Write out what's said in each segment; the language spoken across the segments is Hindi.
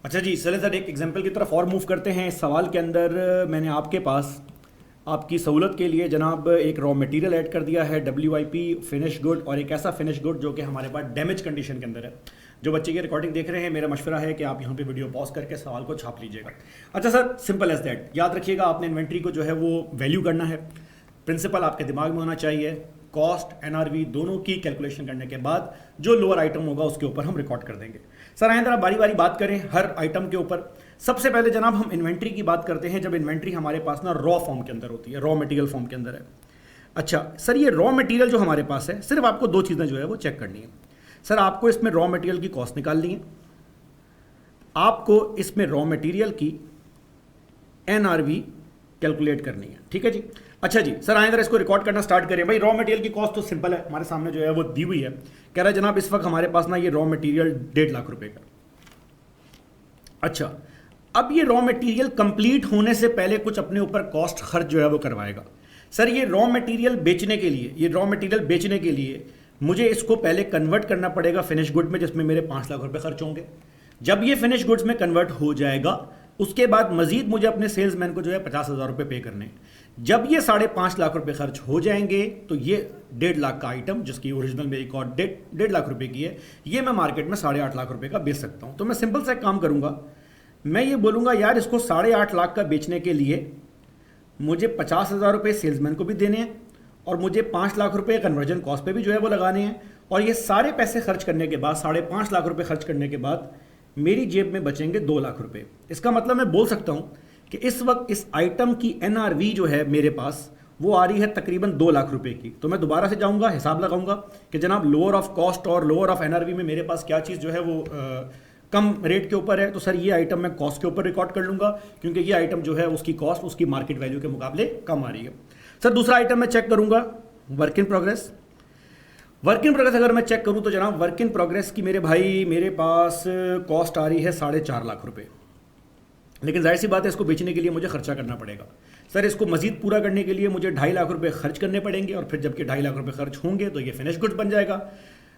अच्छा जी, चले सर एक एग्जांपल की तरफ और मूव करते हैं। इस सवाल के अंदर मैंने आपके पास आपकी सहूलत के लिए जनाब एक रॉ मटेरियल ऐड कर दिया है, WIP फिनिश गुड, और एक ऐसा फिनिश गुड जो कि हमारे पास डैमेज कंडीशन के अंदर है। जो बच्चे की रिकॉर्डिंग देख रहे हैं, मेरा मशवरा है कि आप यहाँ पे वीडियो पॉज करके सवाल को छाप लीजिएगा। अच्छा सर, सिंपल एज दैट। याद रखिएगा, आपने इन्वेंट्री को जो है वो वैल्यू करना है। प्रिंसिपल आपके दिमाग में होना चाहिए। कॉस्ट NRV दोनों की कैलकुलेशन करने के बाद जो लोअर आइटम होगा उसके ऊपर हम रिकॉर्ड कर देंगे। सर आए जरा बारी बारी बात करें हर आइटम के ऊपर। सबसे पहले जनाब हम इन्वेंट्री की बात करते हैं, जब इन्वेंट्री हमारे पास ना रॉ फॉर्म के अंदर होती है, रॉ मटेरियल फॉर्म के अंदर है। अच्छा सर, ये रॉ मटेरियल जो हमारे पास है, सिर्फ आपको दो चीज़ें जो है वो चेक करनी है। सर आपको इसमें रॉ मटेरियल की कॉस्ट निकालनी है, आपको इसमें रॉ मटेरियल की NRV कैलकुलेट करनी है। ठीक है जी। अच्छा जी, सर आए जरा इसको रिकॉर्ड करना स्टार्ट करें। भाई रॉ मटेरियल की कॉस्ट तो सिंपल है, हमारे सामने जो है वो दी हुई है। कह रहा है जनाब इस वक्त हमारे पास ना ये रॉ मटेरियल 1.5 लाख रुपए का। अच्छा, अब ये रॉ मटेरियल कंप्लीट होने से पहले कुछ अपने ऊपर कॉस्ट खर्च जो है वो करवाएगा। सर ये रॉ मटेरियल बेचने के लिए, मुझे इसको पहले कन्वर्ट करना पड़ेगा फिनिश गुड में, जिसमें मेरे 5 लाख रुपए खर्च होंगे। जब ये फिनिश गुड्स में कन्वर्ट हो जाएगा, उसके बाद मजीद मुझे अपने सेल्समैन को जो है 50,000 रुपये पे करने हैं। जब ये 5.5 लाख रुपए खर्च हो जाएंगे तो ये 1.5 लाख का आइटम, जिसकी ओरिजिनल मेरी कॉस्ट 1.5 लाख रुपए की है, ये मैं मार्केट में 8.5 लाख रुपए का बेच सकता हूँ। तो मैं सिंपल सा एक काम करूँगा, मैं ये बोलूँगा यार इसको 8.5 लाख का बेचने के लिए मुझे 50,000 रुपये सेल्समैन को भी देने हैं और मुझे 5 लाख रुपए कन्वर्जन कॉस्ट पे भी जो है वो लगाने हैं। और ये सारे पैसे खर्च करने के बाद, 5.5 लाख रुपए खर्च करने के बाद मेरी जेब में बचेंगे 2 लाख रुपए। इसका मतलब मैं बोल सकता हूँ कि इस वक्त इस आइटम की NRV जो है मेरे पास वो आ रही है तकरीबन 2 लाख रुपए की। तो मैं दोबारा से जाऊँगा, हिसाब लगाऊंगा कि जनाब लोअर ऑफ कॉस्ट और लोअर ऑफ NRV में मेरे पास क्या चीज़ जो है वो कम रेट के ऊपर है। तो सर ये आइटम मैं कॉस्ट के ऊपर रिकॉर्ड कर लूँगा, क्योंकि ये आइटम जो है उसकी कॉस्ट उसकी मार्केट वैल्यू के मुकाबले कम आ रही है। सर दूसरा आइटम मैं चेक करूँगा, work in progress. Work in progress अगर मैं चेक करूं तो जनाब वर्क इन प्रोग्रेस की मेरे भाई मेरे पास कॉस्ट आ रही है 4.5 लाख रुपए। लेकिन जाहिर सी बात है इसको बेचने के लिए मुझे खर्चा करना पड़ेगा। सर इसको मजीद पूरा करने के लिए मुझे 2.5 लाख रुपए खर्च करने पड़ेंगे, और फिर जबकि 2.5 लाख रुपए खर्च होंगे तो ये फिनिश गुड्स बन जाएगा।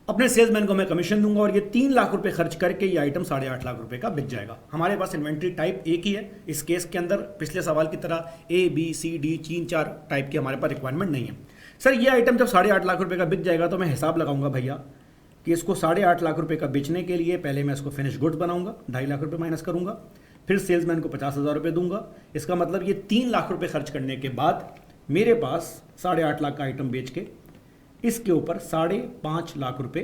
अपने सेल्समैन को मैं कमीशन दूंगा और ये 3 लाख रुपए खर्च करके ये आइटम 8.5 लाख रुपए का बिक जाएगा। हमारे पास इन्वेंट्री टाइप एक ही है इस केस के अंदर, पिछले सवाल की तरह ABCD 3-4 टाइप की हमारे पास रिक्वायरमेंट नहीं है। सर ये आइटम जब 8.5 लाख रुपए का बिक जाएगा तो मैं हिसाब लगाऊंगा भैया कि इसको 8.5 लाख रुपए का बेचने के लिए पहले मैं इसको फिनिश गुड्स बनाऊंगा, 2.5 लाख रुपए माइनस करूंगा, फिर सेल्समैन को 50,000 रुपये दूंगा। इसका मतलब ये 3 लाख रुपए खर्च करने के बाद मेरे पास 8.5 लाख का आइटम बेच के इसके ऊपर 5.5 लाख रुपए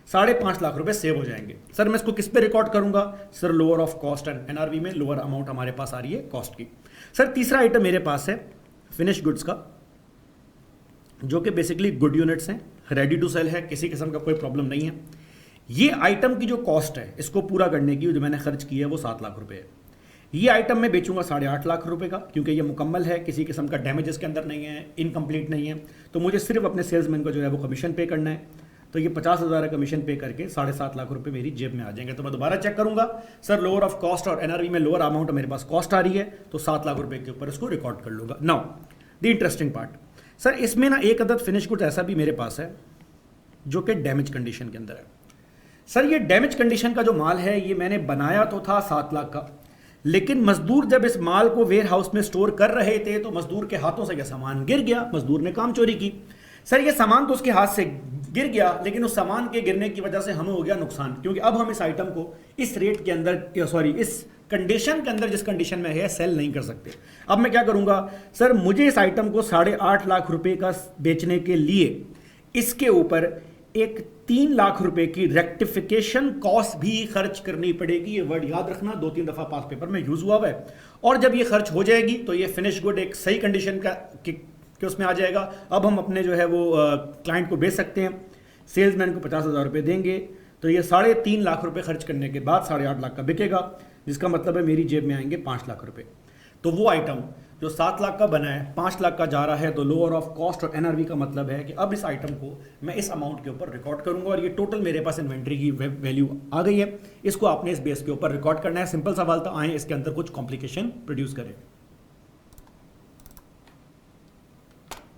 5.5 लाख रुपए सेव हो जाएंगे। सर मैं इसको किस पे रिकॉर्ड करूंगा? Sir lower of cost and NRV में लोअर अमाउंट हमारे पास आ रही है कॉस्ट की। सर तीसरा आइटम मेरे पास है फिनिश गुड्स का, जो कि बेसिकली गुड यूनिट्स हैं, रेडी टू सेल है, किसी किस्म का कोई प्रॉब्लम नहीं है। ये आइटम की जो कॉस्ट है इसको पूरा करने की जो मैंने खर्च की है वो 7 लाख रुपए है। ये आइटम मैं बेचूंगा 8.5 लाख रुपए का, क्योंकि ये मुकम्मल है, किसी किस्म का डैमेज इसके अंदर नहीं है, इनकम्प्लीट नहीं है। तो मुझे सिर्फ अपने सेल्समैन को जो है वो कमीशन पे करना है। तो ये 50,000 कमीशन पे करके 7.5 लाख रुपए मेरी जेब में आ जाएंगे। तो मैं दोबारा चेक करूंगा, सर लोअर ऑफ कॉस्ट और NRV में लोअर अमाउंट मेरे पास कॉस्ट आ रही है, तो 7 लाख रुपए के ऊपर इसको रिकॉर्ड कर लूंगा। Now the interesting part, sir इसमें ना एक अदद फिनिश गुड ऐसा भी मेरे पास है जो कि डैमेज कंडीशन के अंदर है। सर ये डैमेज कंडीशन का जो माल है ये मैंने बनाया तो था 7 लाख का, लेकिन मजदूर जब इस माल को वेयर हाउस में स्टोर कर रहे थे तो मजदूर के हाथों से यह सामान गिर गया, मजदूर ने काम चोरी की। सर ये सामान तो उसके हाथ से गिर गया, लेकिन उस सामान के गिरने की वजह से हमें हो गया नुकसान, क्योंकि अब हम इस आइटम को इस रेट के अंदर, सॉरी इस कंडीशन के अंदर, जिस कंडीशन में है, सेल नहीं कर सकते। अब मैं क्या करूंगा? सर मुझे इस आइटम को 8.5 लाख रुपए का बेचने के लिए इसके ऊपर एक 3 लाख रुपए की रेक्टिफिकेशन कॉस्ट भी खर्च करनी पड़ेगी। ये वर्ड याद रखना, 2-3 दफा पास पेपर में यूज हुआ है। और जब ये खर्च हो जाएगी तो ये फिनिश गुड एक सही कंडीशन का कि उसमें आ जाएगा। अब हम अपने जो है वो क्लाइंट को बेच सकते हैं, सेल्समैन को 50,000 रुपये देंगे, तो ये 3.5 लाख रुपए खर्च करने के बाद 8.5 लाख का बिकेगा, जिसका मतलब है मेरी जेब में आएंगे 5 लाख रुपए। तो वो आइटम जो 7 लाख का बना है 5 लाख का जा रहा है, तो लोअर ऑफ कॉस्ट और NRV का मतलब है कि अब इस आइटम को मैं इस अमाउंट के ऊपर रिकॉर्ड करूंगा, और ये टोटल मेरे पास इन्वेंट्री की वैल्यू आ गई है। इसको आपने इस बेस के ऊपर रिकॉर्ड करना है। सिंपल सवाल था, आए इसके अंदर कुछ कॉम्प्लिकेशन प्रोड्यूस करें।